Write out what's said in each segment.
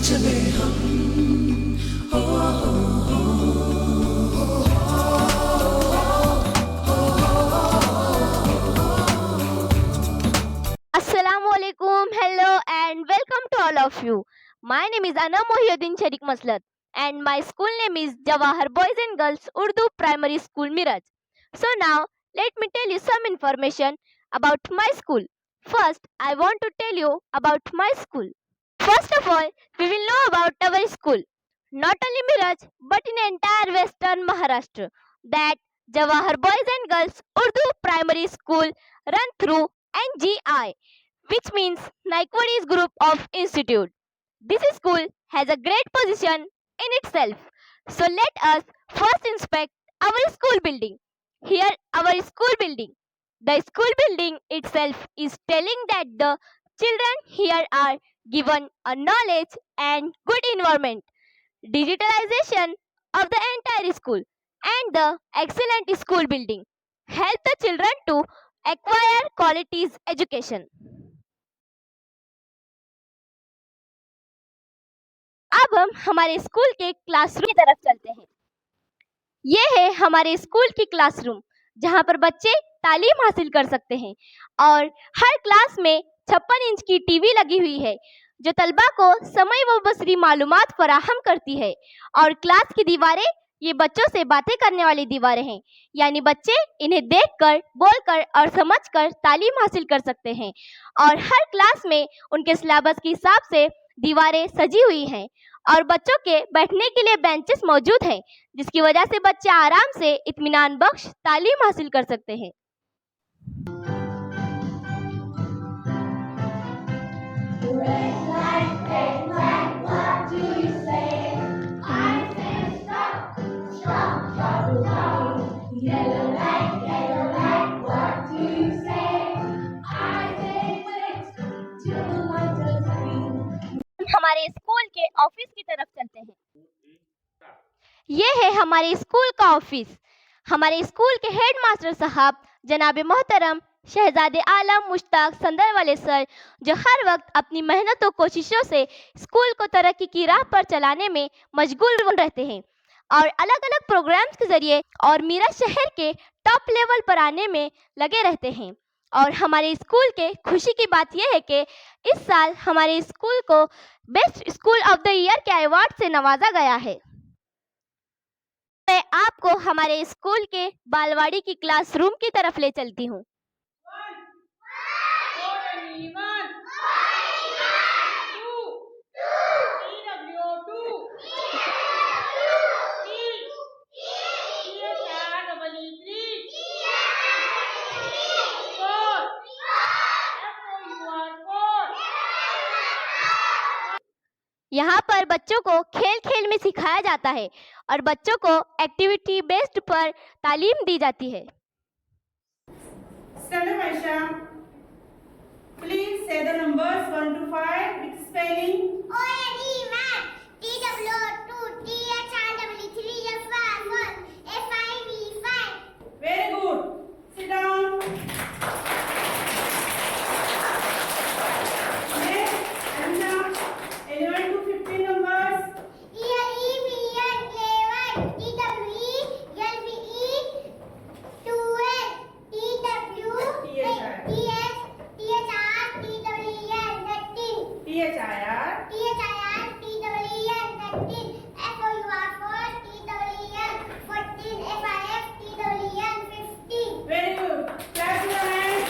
चले हम हो, Assalamualaikum, hello and welcome to all of you. My name is Ana Mohiuddin Sharik Maslat and my school name is Jawahar Boys and Girls Urdu Primary School Miraj. So now let me tell you some information about my school. First, I want to tell you about my school. First of all, we will know about our school. Not only Miraj but in entire western Maharashtra, that Jawahar Boys and Girls Urdu Primary School run through NGI, which means Naikwadi's Group of Institute. This school has a great position in itself. So let us first inspect our school building. Here our school building. The school building itself is telling that the children here are given a knowledge and good environment, digitalization of the entire school, and the excellent school building help the children to acquire qualities education. अब हम हमारे school के classroom की तरफ चलते हैं। ये है हमारे स्कूल की क्लासरूम, जहाँ पर बच्चे तालीम हासिल कर सकते हैं और हर क्लास में 56 इंच की टीवी लगी हुई है, जो तलबा को समय व बसरी मालूमात फराहम करती है। और क्लास की दीवारें ये बच्चों से बातें करने वाली दीवारें हैं, यानी बच्चे इन्हें देखकर, बोलकर और समझकर तालीम हासिल कर सकते हैं। और हर क्लास में उनके सिलेबस के हिसाब से दीवारें सजी हुई हैं और बच्चों के बैठने के लिए बेंचेस मौजूद हैं, जिसकी वजह से बच्चे आराम से इत्मीनान बख्श तालीम हासिल कर सकते हैं। हमारे स्कूल के ऑफिस की तरफ चलते हैं। ये है हमारे स्कूल का ऑफिस। हमारे स्कूल के हेडमास्टर साहब जनाब मोहतरम शहजादे आलम मुश्ताक संदरवाले सर, जो हर वक्त अपनी मेहनत और कोशिशों से स्कूल को तरक्की की राह पर चलाने में मशगूल रहते हैं और अलग अलग प्रोग्राम्स के जरिए और मीरठ शहर के टॉप लेवल पर आने में लगे रहते हैं। और हमारे स्कूल के खुशी की बात यह है कि इस साल हमारे स्कूल को best school of the year के अवार्ड से नवाजा गया है। मैं आपको हमारे स्कूल के बालवाड़ी की क्लासरूम की तरफ ले चलती हूँ। यहाँ पर बच्चों को खेल खेल में सिखाया जाता है और बच्चों को एक्टिविटी बेस्ड पर तालीम दी जाती है। Stand up, Aisha. Please say the numbers 1 to 5 with spelling. OAD TW2 THRW3 F1 F5V5. Very good. Sit down. Next, Aisha. 11 to 15 numbers. EVN 11 TWE LVE 12 TW THR TWEN 13 THIR. TWEN 13 FOUR 4 TWEN 14 FIF TWEN 15. Very good. Clap your hands.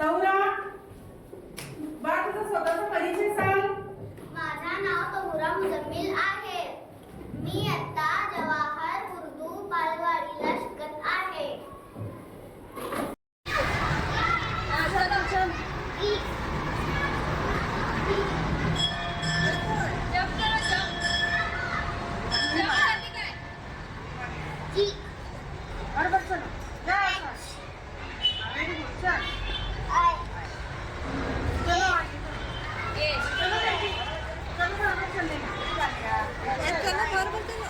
तौरा, बा तुझा स्वतःचा परिचय सांग. माझा नाव तहुरा मुजम्मिल आहे. मी आता जवाहर उर्दू बालवाडीला शिकत आहे. बरोबर चल. जा आता. Very good. चल. चलो आगे चलो. चलो बेटी. चलो बरोबर चलने का. चलो बरोबर चलो.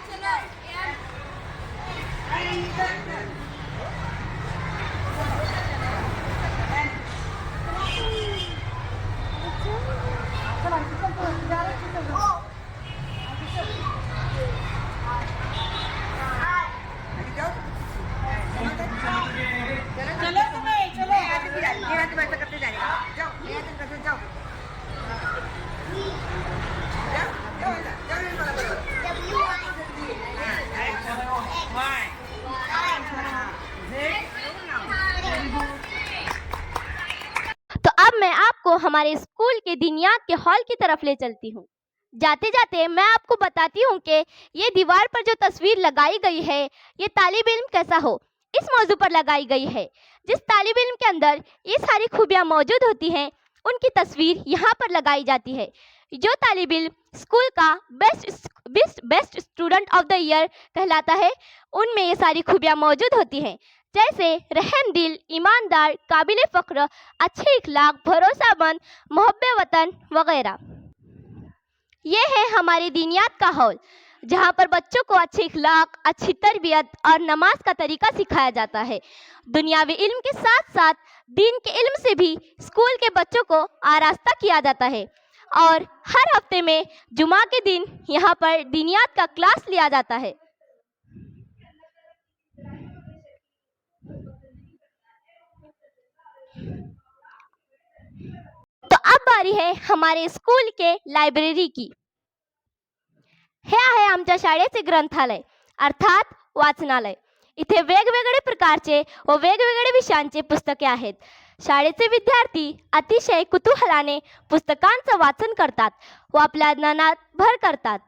चलो. आई इधर. आपको हमारे स्कूल के दिनियात के हॉल की तरफ ले चलती हूँ। जाते जाते मैं आपको बताती हूँ कि ये दीवार पर जो तस्वीर लगाई गई है ये तालिब इल्म कैसा हो इस मौजू पर लगाई गई है। जिस तालिब इल्म के अंदर ये सारी खूबियाँ मौजूद होती हैं उनकी तस्वीर यहाँ पर लगाई जाती है। जो तालिब इल्म स्कूल का best student of the year कहलाता है उनमें ये सारी खूबियाँ मौजूद होती हैं, जैसे रहम दिल, ईमानदार, काबिल फ़ख्र, अच्छे इखलाक, भरोसामंद, मोहब्बे वतन वगैरह। ये है हमारे दीनियात का हॉल जहाँ पर बच्चों को अच्छे इखलाक, अच्छी तरबियत और नमाज का तरीका सिखाया जाता है। दुनियावी इल्म के साथ साथ दीन के इल्म से भी स्कूल के बच्चों को आरास्ता किया जाता है और हर हफ्ते में जुमा के दिन यहाँ पर दीनियात का क्लास लिया जाता है। तो अब बारी है हमारे स्कूल के लायब्ररी की। हे आहे आमच्या शाळेचे ग्रंथालय अर्थात वाचनालय। इथे वेगवेगळे प्रकारचे व वेगवेगळे विषयांचे पुस्तके आहेत। शाळेचे विद्यार्थी अतिशय कुतूहलाने पुस्तकांचं वाचन करतात व आपल्या ज्ञानात भर करतात।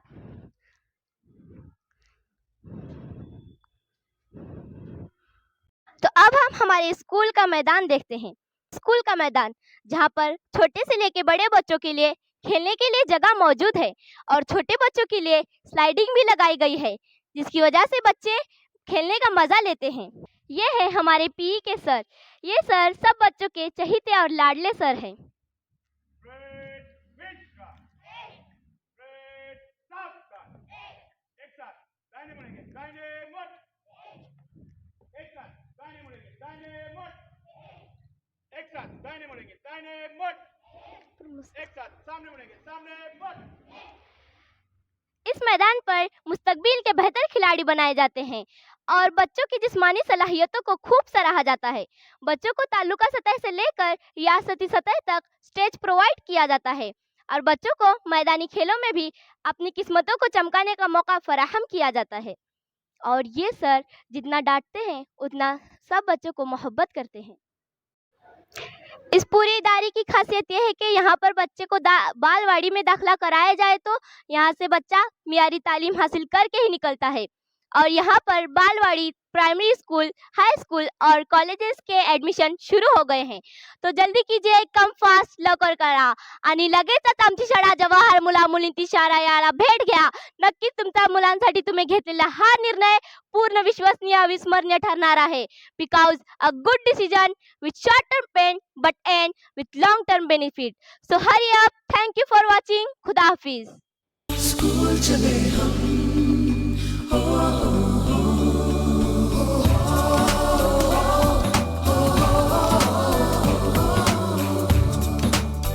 तो अब हम हमारे स्कूल का मैदान देखते हैं। स्कूल का मैदान जहाँ पर छोटे से लेके बड़े बच्चों के लिए खेलने के लिए जगह मौजूद है और छोटे बच्चों के लिए स्लाइडिंग भी लगाई गई है, जिसकी वजह से बच्चे खेलने का मजा लेते हैं। ये है हमारे पीई के सर। ये सर सब बच्चों के चहीते और लाडले सर हैं। इस मैदान पर मुस्तकबिल के बेहतर खिलाड़ी बनाए जाते हैं और बच्चों की जिस्मानी सलाहियतों को खूब सराहा जाता है। बच्चों को तालुका सतह से लेकर रियासती सतह तक स्टेज प्रोवाइड किया जाता है और बच्चों को मैदानी खेलों में भी अपनी किस्मतों को चमकाने का मौका फराहम किया जाता है। और ये सर जितना डांटते हैं उतना सब बच्चों को मोहब्बत करते हैं। इस पूरे इदारे की खासियत यह है कि यहाँ पर बच्चे को बालवाड़ी में दाखिला कराया जाए तो यहाँ से बच्चा मियारी तालीम हासिल करके ही निकलता है। और यहाँ पर बालवाड़ी, प्राइमरी स्कूल, हाई स्कूल और कॉलेजेस के ॲडमिशन सुरू हो गए हैं। तो जल्दी कीजिए, कम फास्ट लवकर करा आणि लगेचच आमची शाळा जवाहर मुला मुलींची शाळा याला भेट घ्या। नक्कीच तुमच्या मुलांसाठी तुम्ही घेतलेला हा निर्णय पूर्ण विश्वसनीय, अविस्मरणीय ठरणार आहे। Because a good decision with short term pain but and with long term benefit. So hurry up. Thank you for watching. खुदा हाफिज। स्कूल चले हम,